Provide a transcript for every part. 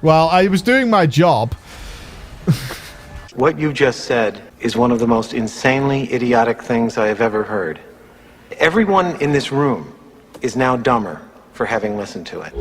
Well, I was doing my job. What you just said is one of the most insanely idiotic things I have ever heard. Everyone in this room is now dumber for having listened to it.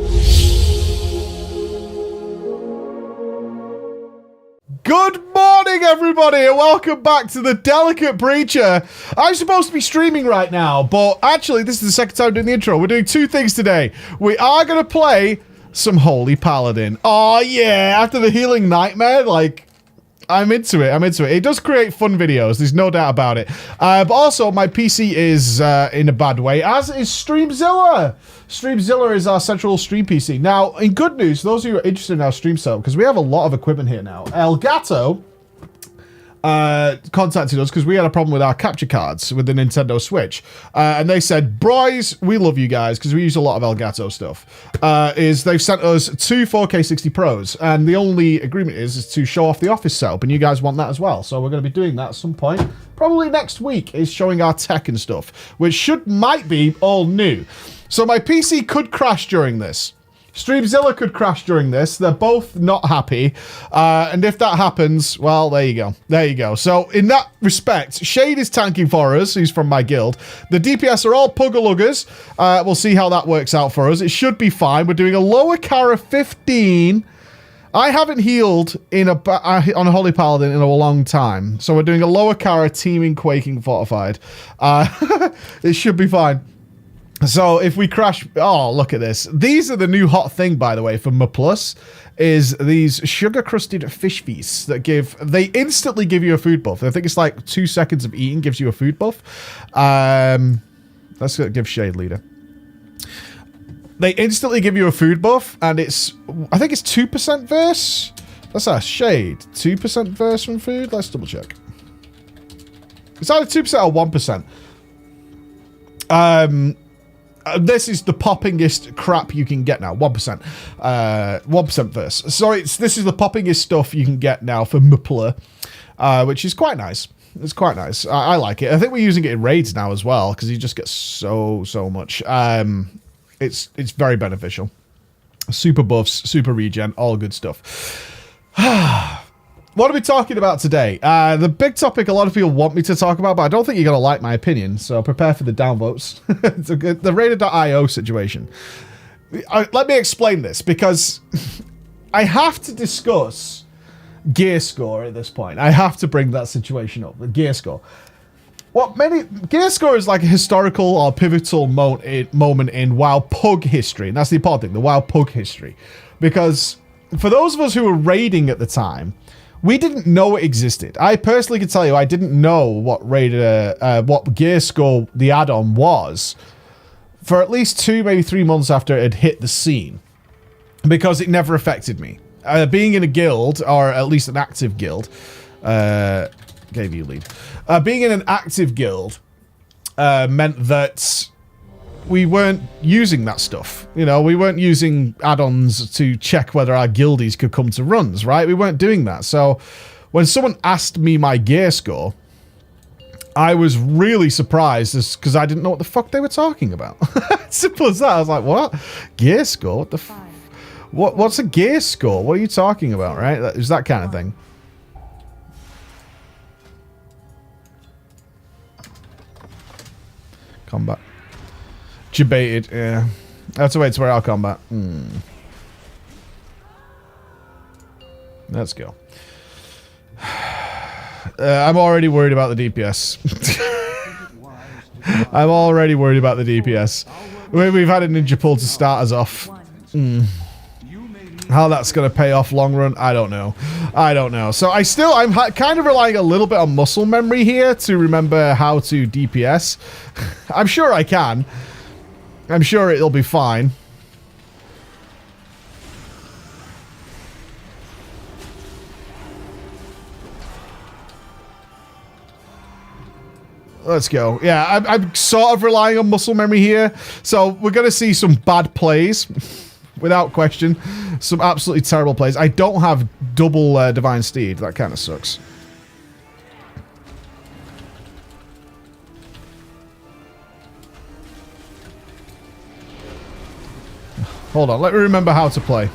Good morning, everybody, and welcome back to the Delicate Preacher. I'm supposed to be streaming right now, but actually, this is the second time doing the intro. We're doing two things today. We are going to play some Holy Paladin. Oh, yeah, after the Healing Nightmare, like, I'm into it. It does create fun videos, there's no doubt about it. But also, my PC is in a bad way, as is Streamzilla. Streamzilla is our central stream PC. Now, in good news, those of you who are interested in our stream setup, because we have a lot of equipment here now. Elgato contacted us because we had a problem with our capture cards with the Nintendo Switch. And they said, boys, we love you guys, because we use a lot of Elgato stuff. They've sent us two 4K 60 Pros, and the only agreement is to show off the office setup, and you guys want that as well. So we're going to be doing that at some point. Probably next week is showing our tech and stuff, which might be all new. So my PC could crash during this. Streamzilla could crash during this. They're both not happy. And if that happens, well, there you go. There you go. So in that respect, Shade is tanking for us. He's from my guild. The DPS are all puggaluggers. We'll see how that works out for us. It should be fine. We're doing a lower Kara 15. I haven't healed on a Holy Paladin in a long time. So we're doing a lower Kara teaming, quaking, fortified. It should be fine. So if we crash, oh, look at this. These are the new hot thing, by the way, for Mythic Plus, is these sugar-crusted fish feasts that they instantly give you a food buff. I think it's like 2 seconds of eating gives you a food buff. Let's give Shade leader. They instantly give you a food buff, and I think it's 2% verse. That's our Shade. 2% verse from food? Let's double check. It's either 2% or 1%. This is the poppingest crap you can get now. 1%. 1% verse. So this is the poppingest stuff you can get now for Mythic, which is quite nice. It's quite nice. I like it. I think we're using it in raids now as well, because you just get so much. It's very beneficial. Super buffs, super regen, all good stuff. What are we talking about today? The big topic a lot of people want me to talk about, but I don't think you're going to like my opinion, so prepare for the downvotes. It's the Raider.io situation. Let me explain this, because I have to discuss gear score at this point. I have to bring that situation up, the gear score. Gear score is like a historical or pivotal moment in WoW Pug history, and that's the important thing, the WoW Pug history. Because for those of us who were raiding at the time, we didn't know it existed. I personally can tell you I didn't know what gear score the add-on was for at least 2, maybe 3 months after it had hit the scene, because it never affected me. Being in a guild, or at least an active guild, gave you lead. Being in an active guild meant that we weren't using that stuff. You know, we weren't using add-ons to check whether our guildies could come to runs, right? We weren't doing that. So when someone asked me my gear score, I was really surprised, because I didn't know what the fuck they were talking about. Simple as that. I was like, what? Gear score? What the what's a gear score? What are you talking about, right? It's that kind of thing. Combat. Debated, yeah. That's a way to wear our combat. Let's go. I'm already worried about the DPS. I'm already worried about the DPS. We've had a ninja pull to start us off. How that's going to pay off long run, I don't know. So I'm kind of relying a little bit on muscle memory here to remember how to DPS. I'm sure I can. I'm sure it'll be fine. Let's go. Yeah, I'm sort of relying on muscle memory here. So we're going to see some bad plays, without question. Some absolutely terrible plays. I don't have double Divine Steed. That kind of sucks. Hold on, let me remember how to play.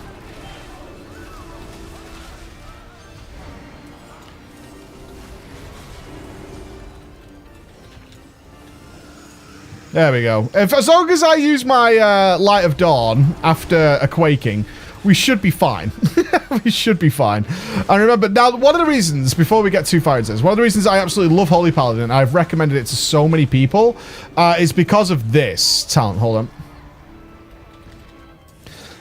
There we go. As long as I use my Light of Dawn after a quaking, we should be fine. We should be fine. And remember, now, one of the reasons, before we get too far into this, one of the reasons I absolutely love Holy Paladin, and I've recommended it to so many people, is because of this talent. Hold on.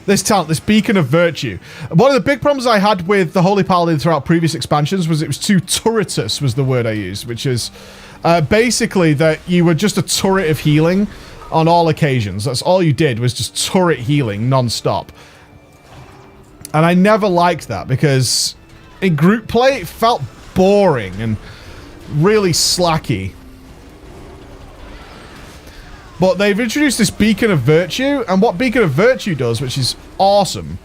This talent, this Beacon of Virtue. One of the big problems I had with the Holy Paladin throughout previous expansions was it was too turretous, was the word I used, which is basically that you were just a turret of healing on all occasions. That's all you did, was just turret healing non-stop. And I never liked that because in group play it felt boring and really slacky. But they've introduced this Beacon of Virtue, and what Beacon of Virtue does, which is awesome,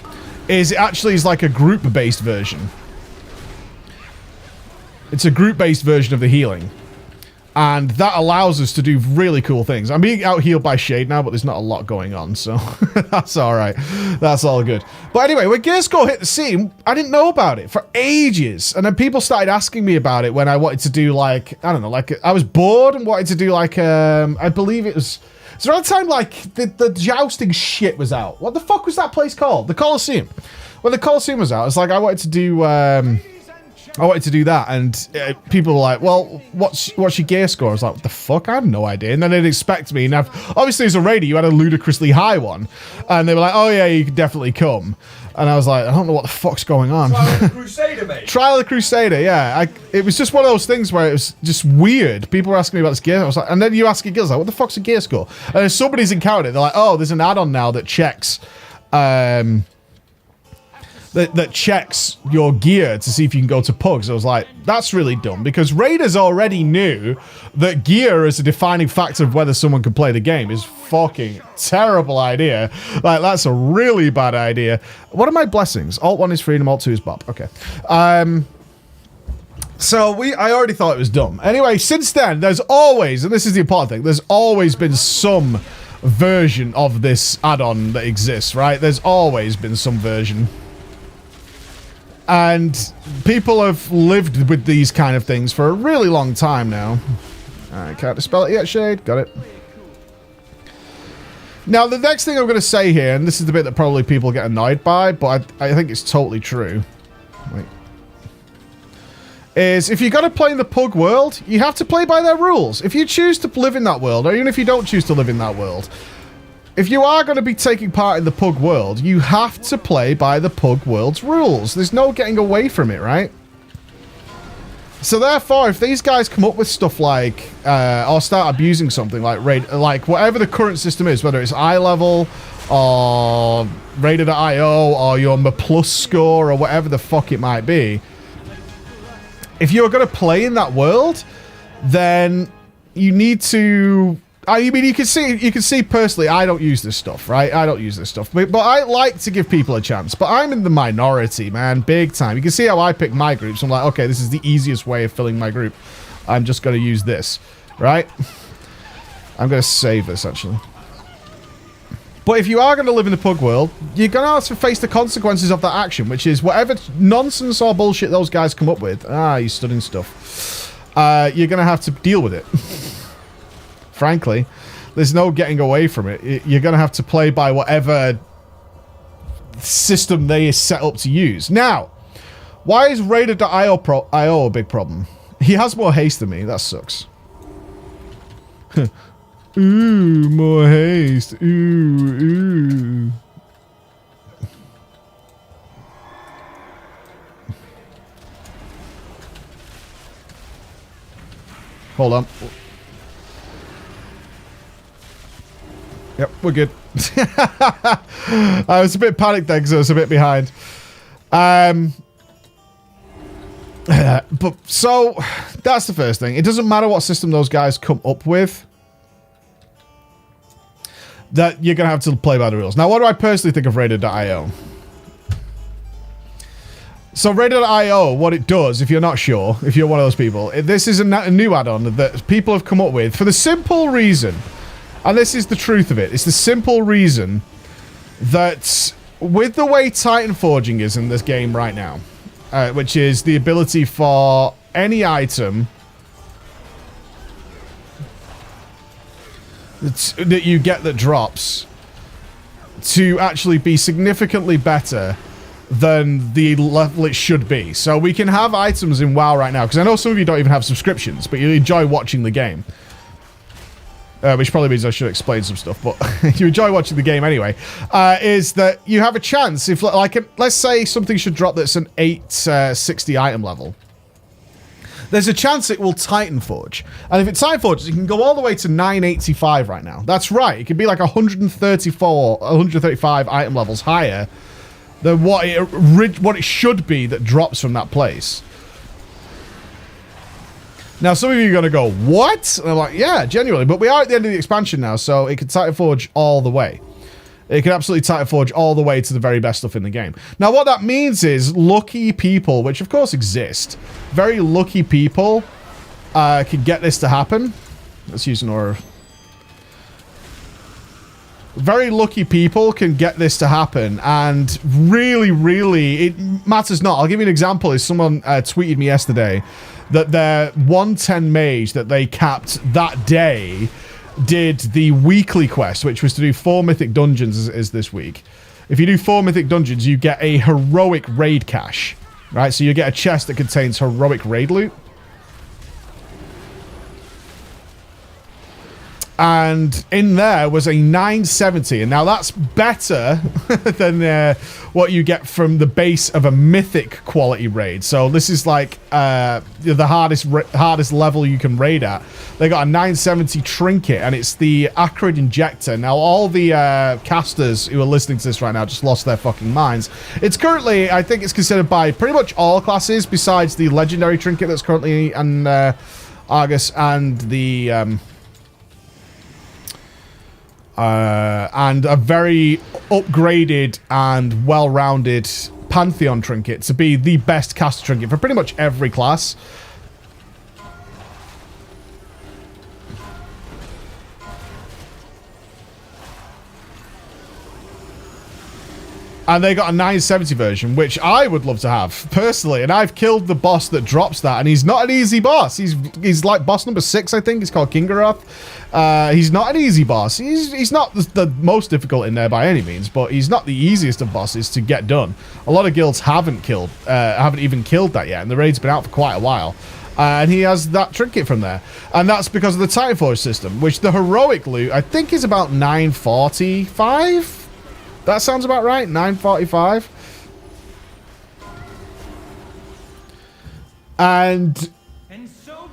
is it actually is like a group-based version. It's a group-based version of the healing. And that allows us to do really cool things. I'm being out-healed by Shade now, but there's not a lot going on, so that's alright. That's all good. But anyway, when Gear Score hit the scene, I didn't know about it for ages. And then people started asking me about it when I wanted to do, like, I don't know, like, I was bored and wanted to do, like, I believe it was... It's around the time, like, the jousting shit was out. What the fuck was that place called? The Colosseum. When the Colosseum was out, it's like, I wanted to do that, and people were like, well, what's your gear score? I was like, what the fuck? I have no idea. And then they'd expect me, and obviously as a raider, you had a ludicrously high one, and they were like, oh yeah, you could definitely come. And I was like, I don't know what the fuck's going on. Trial of the Crusader, mate. Trial of the Crusader, yeah. It was just one of those things where it was just weird. People were asking me about this gear. I was like, and then you ask your guilds, like, what the fuck's a gear score? And if somebody's encountered it, they're like, oh, there's an add-on now that checks... That checks your gear to see if you can go to pugs. I was like, that's really dumb, because raiders already knew that gear is a defining factor of whether someone can play the game. Is fucking terrible idea. Like, that's a really bad idea. What are my blessings? Alt 1 is freedom, Alt 2 is bop. Okay. So I already thought it was dumb. Anyway, since then, there's always, and this is the important thing, there's always been some version of this add-on that exists, right? There's always been some version. And people have lived with these kind of things for a really long time now. Alright, can't dispel it yet, Shade. Got it. Now, the next thing I'm going to say here, and this is the bit that probably people get annoyed by, but I think it's totally true. Wait. Is if you're going to play in the pug world, you have to play by their rules. If you choose to live in that world, or even if you don't choose to live in that world, if you are going to be taking part in the pug world, you have to play by the pug world's rules. There's no getting away from it, right? So therefore, if these guys come up with stuff like, or start abusing something like whatever the current system is, whether it's eye level, or Raider.io, or your M plus score, or whatever the fuck it might be, if you're going to play in that world, then you need to... I mean, you can see personally, I don't use this stuff, right? I don't use this stuff. But I like to give people a chance. But I'm in the minority, man, big time. You can see how I pick my groups. I'm like, okay, this is the easiest way of filling my group. I'm just going to use this, right? I'm going to save this, actually. But if you are going to live in the pug world, you're going to have to face the consequences of that action, which is whatever nonsense or bullshit those guys come up with. You studying stuff. You're going to have to deal with it. Frankly, there's no getting away from it. You're going to have to play by whatever system they is set up to use. Now, why is Raider.io a big problem? He has more haste than me. That sucks. Ooh, more haste. Ooh. Hold on. Yep, we're good. I was a bit panicked there because I was a bit behind. But so that's the first thing. It doesn't matter what system those guys come up with, that you're going to have to play by the rules. Now, what do I personally think of Raider.io? So Raider.io, what it does, if you're not sure, if you're one of those people, this is a new add-on that people have come up with for the simple reason, and this is the truth of it, it's the simple reason that with the way Titan Forging is in this game right now, which is the ability for any item that you get that drops to actually be significantly better than the level it should be. So we can have items in WoW right now, because I know some of you don't even have subscriptions, but you enjoy watching the game. Which probably means I should explain some stuff, but you enjoy watching the game anyway. Is that you have a chance, if like, let's say something should drop that's an 860 item level. There's a chance it will Titan Forge. And if it Titan Forges, it can go all the way to 985 right now. That's right. It could be like 135 item levels higher than what it should be that drops from that place. Now, some of you are going to go, what? And I'm like, yeah, genuinely. But we are at the end of the expansion now, so it can Titan Forge all the way. It can absolutely Titan Forge all the way to the very best stuff in the game. Now, what that means is lucky people, which of course exist, very lucky people can get this to happen. Let's use an aura. Very lucky people can get this to happen, and really, really, it matters not. I'll give you an example. Is someone tweeted me yesterday that their 110 mage that they capped that day did the weekly quest, which was to do 4 mythic dungeons is this week. If you do 4 mythic dungeons, you get a heroic raid cache, right? So you get a chest that contains heroic raid loot. And in there was a 970, and now that's better than what you get from the base of a mythic quality raid. So this is like the hardest level you can raid at. They got a 970 trinket, and it's the Acrid Injector. Now all the casters who are listening to this right now just lost their fucking minds. It's currently, I think it's considered by pretty much all classes besides the legendary trinket that's currently in Argus and the and a very upgraded and well-rounded Pantheon trinket to be the best caster trinket for pretty much every class. And they got a 970 version, which I would love to have, personally. And I've killed the boss that drops that, and he's not an easy boss. He's like boss number 6, I think. He's called Kingaroth. He's not an easy boss. He's not the most difficult in there by any means, but he's not the easiest of bosses to get done. A lot of guilds haven't even killed that yet, and the raid's been out for quite a while. And he has that trinket from there. And that's because of the Titan Forge system, which the heroic loot, I think, is about 945? That sounds about right, 945. And so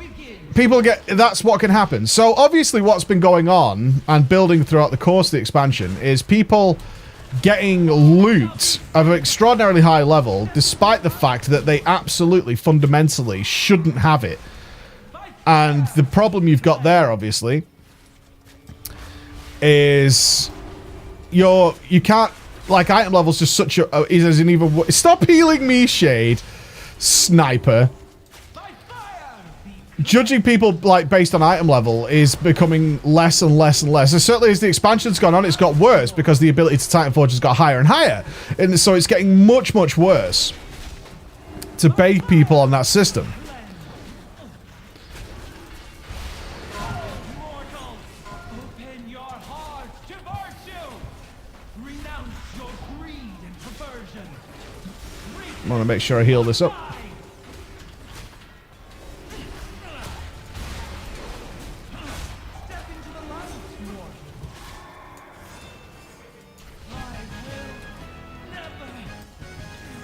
people get, that's what can happen. So obviously what's been going on and building throughout the course of the expansion is people getting loot of an extraordinarily high level, despite the fact that they absolutely fundamentally shouldn't have it. And the problem you've got there, obviously, is you can't, like, item levels just such a is an even. Stop healing me, Shade Sniper. Judging people like based on item level is becoming less and less and less. And certainly as the expansion's gone on, it's got worse because the ability to Titan Forge has got higher and higher, and so it's getting much worse to bait people on that system. I want to make sure I heal this up.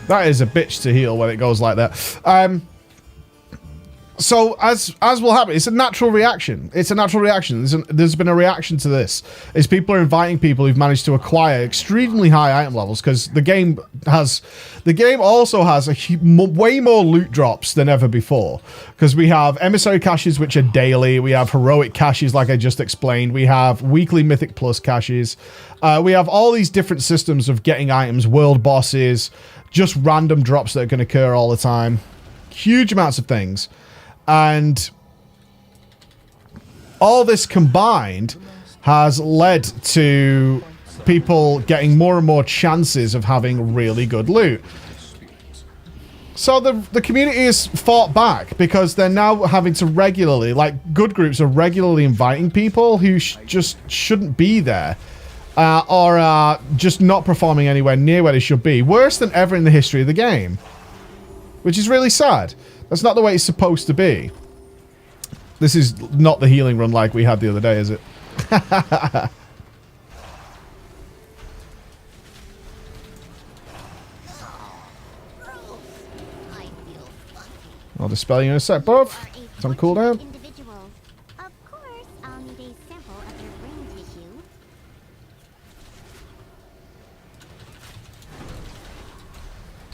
That is a bitch to heal when it goes like that. So as will happen, it's a natural reaction. It's a natural reaction. There's been a reaction to this. Is people are inviting people who've managed to acquire extremely high item levels because the game also has way more loot drops than ever before. Because we have emissary caches which are daily. We have heroic caches like I just explained. We have weekly Mythic Plus caches. We have all these different systems of getting items, world bosses, just random drops that can occur all the time. Huge amounts of things. And all this combined has led to people getting more and more chances of having really good loot. So the community has fought back because they're now having to regularly, like good groups are regularly inviting people who just shouldn't be there, or are just not performing anywhere near where they should be. Worse than ever in the history of the game, which is really sad. That's not the way it's supposed to be. This is not the healing run like we had the other day, is it? I'll dispel you in a sec, Bob. It's on cooldown. Of course, I'll need a sample of your brain tissue.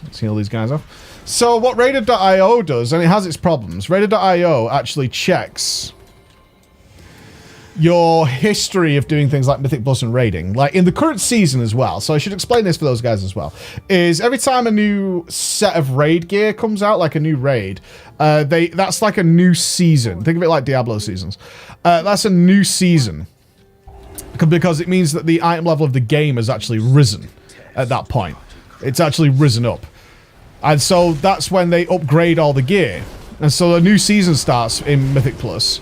Let's heal these guys off. So what Raided.io does, and it has its problems, Raided.io actually checks your history of doing things like Mythic Plus and raiding, like in the current season as well. So I should explain this for those guys as well. Is every time a new set of raid gear comes out, like a new raid, that's like a new season. Think of it like Diablo seasons. That's a new season because it means that the item level of the game has actually risen at that point. It's actually risen up. And so that's when they upgrade all the gear. And so a new season starts in Mythic Plus.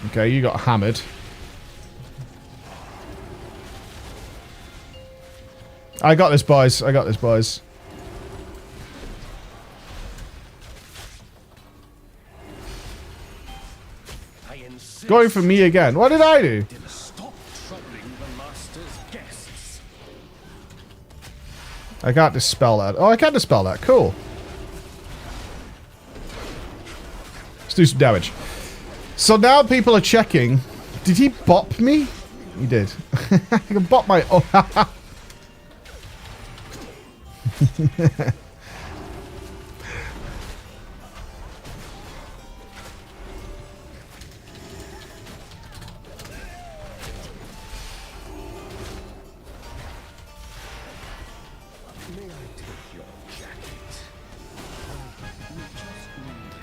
Okay, you got hammered. I got this, boys. I got this, boys. Going for me again. What did I do? I can't dispel that. Oh, I can dispel that. Cool. Let's do some damage. So now people are checking. Did he bop me? He did. I can bop my... Oh.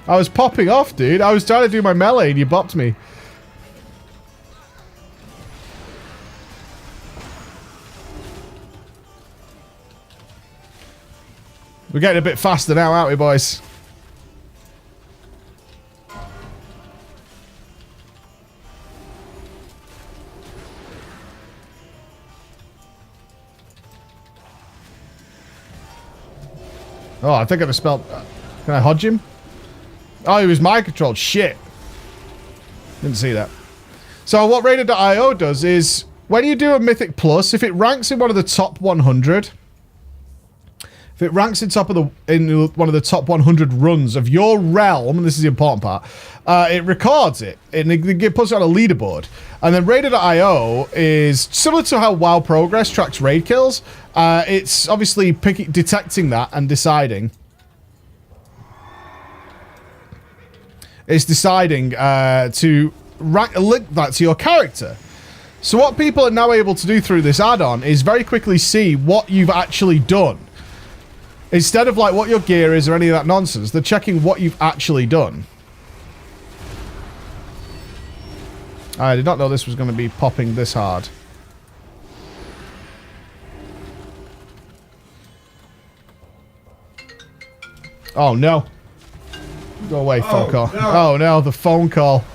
I was popping off, dude. I was trying to do my melee and you bopped me. We're getting a bit faster now, aren't we, boys? Oh, I think I misspelled... Can I hodge him? Oh, he was mind controlled. Shit. Didn't see that. So what Raided.io does is, when you do a Mythic Plus, if it ranks in one of the top 100... If it ranks in one of the top 100 runs of your realm, and this is the important part, it records it and it puts it on a leaderboard. And then Raided.io is similar to how WoW Progress tracks raid kills. It's obviously detecting that and deciding. It's deciding to link that to your character. So what people are now able to do through this add-on is very quickly see what you've actually done. Instead of like what your gear is or any of that nonsense, they're checking what you've actually done. I did not know this was going to be popping this hard. Oh no. Go away, phone call. No. Oh no, the phone call.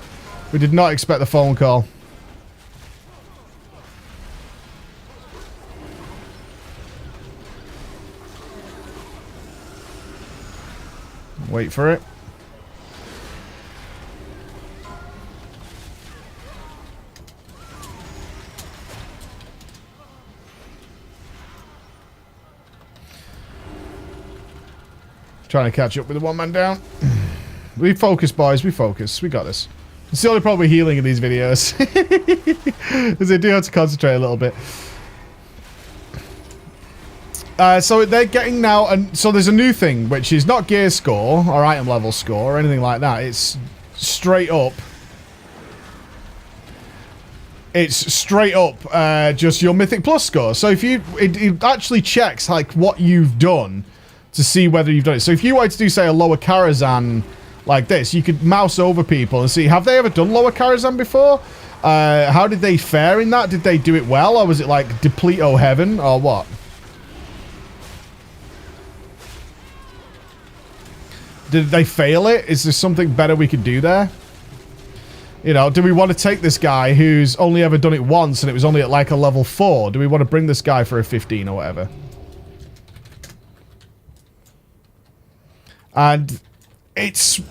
We did not expect the phone call. Wait for it. Trying to catch up with the one man down. We focus, boys. We focus. We got this. It's the only problem with healing in these videos. Is they do have to concentrate a little bit. So they're getting now, and so there's a new thing, which is not gear score or item level score or anything like that. It's straight up. It's straight up just your Mythic Plus score. So if it actually checks like what you've done to see whether you've done it. So if you wanted to do, say, a lower Karazhan like this, you could mouse over people and see, have they ever done lower Karazhan before? How did they fare in that? Did they do it well, or was it like Deplete-O heaven, or what? Did they fail it? Is there something better we could do there? You know, do we want to take this guy who's only ever done it once and it was only at like a level 4? Do we want to bring this guy for a 15 or whatever? And it's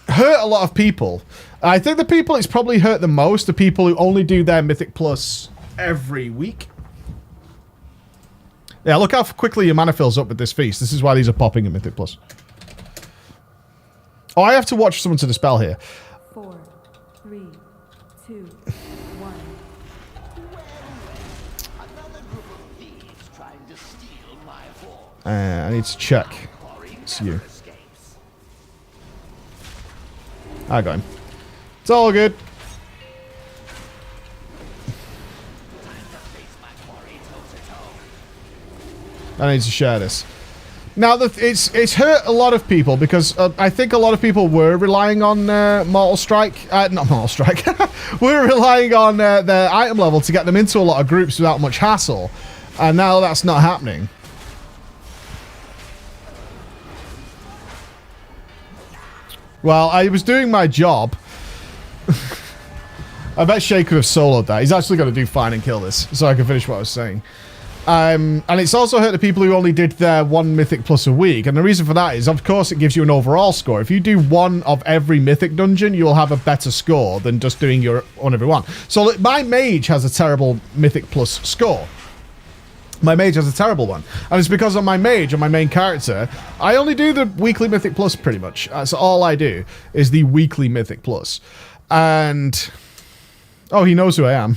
hurt a lot of people. I think the people it's probably hurt the most are people who only do their Mythic Plus every week. Yeah, look how quickly your mana fills up with this feast. This is why these are popping in Mythic Plus. Oh, I have to watch someone to dispel here. 4, 3, 2, 1. I need to check. It's you. I got him. It's all good. I need to share this. Now, it's hurt a lot of people because I think a lot of people were relying on Mortal Strike. Not Mortal Strike. We're relying on their item level to get them into a lot of groups without much hassle. And now that's not happening. Well, I was doing my job. I bet Shay could have soloed that. He's actually going to do fine and kill this, so I can finish what I was saying. And it's also hurt the people who only did their 1 Mythic Plus a week. And the reason for that is, of course, it gives you an overall score. If you do 1 of every Mythic dungeon, you'll have a better score than just doing your 1 every 1. So my mage has a terrible Mythic Plus score. My mage has a terrible one. And it's because on my mage, on my main character, I only do the weekly Mythic Plus pretty much. That's all I do, is the weekly Mythic Plus. And... oh, he knows who I am.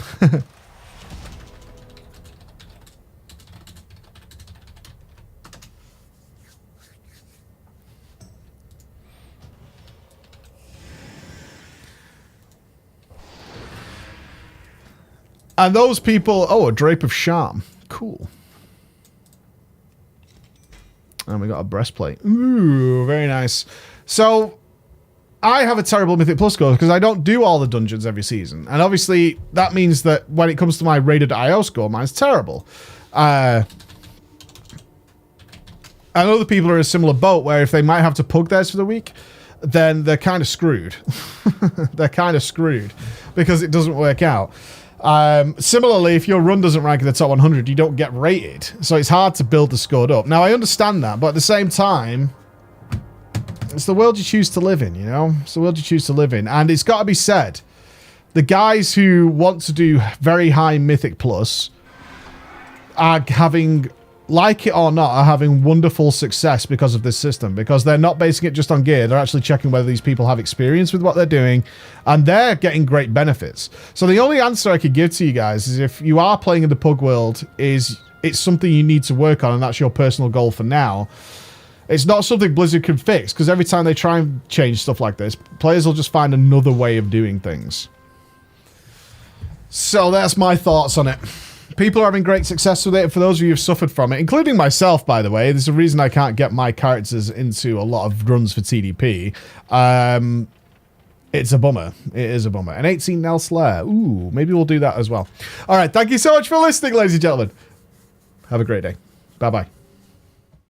And those people... oh, a Drape of Charm. Cool. And we got a breastplate. Ooh, very nice. So, I have a terrible Mythic Plus score because I don't do all the dungeons every season. And obviously, that means that when it comes to my rated.io score, mine's terrible. And other people are in a similar boat where if they might have to pug theirs for the week, then they're kind of screwed. They're kind of screwed because it doesn't work out. Similarly, if your run doesn't rank in the top 100, you don't get rated. So it's hard to build the score up. Now, I understand that, but at the same time, it's the world you choose to live in, you know? It's the world you choose to live in. And it's got to be said, the guys who want to do very high Mythic Plus are having, like it or not, are having wonderful success because of this system. Because they're not basing it just on gear. They're actually checking whether these people have experience with what they're doing. And they're getting great benefits. So the only answer I could give to you guys is if you are playing in the Pug world, is it's something you need to work on. And that's your personal goal for now. It's not something Blizzard can fix. Because every time they try and change stuff like this, players will just find another way of doing things. So that's my thoughts on it. People are having great success with it. For those of you who've suffered from it, including myself, by the way, there's a reason I can't get my characters into a lot of runs for TDP. It's a bummer. It is a bummer. An 18 Nell Slayer. Ooh, maybe we'll do that as well. All right. Thank you so much for listening, ladies and gentlemen. Have a great day. Bye-bye.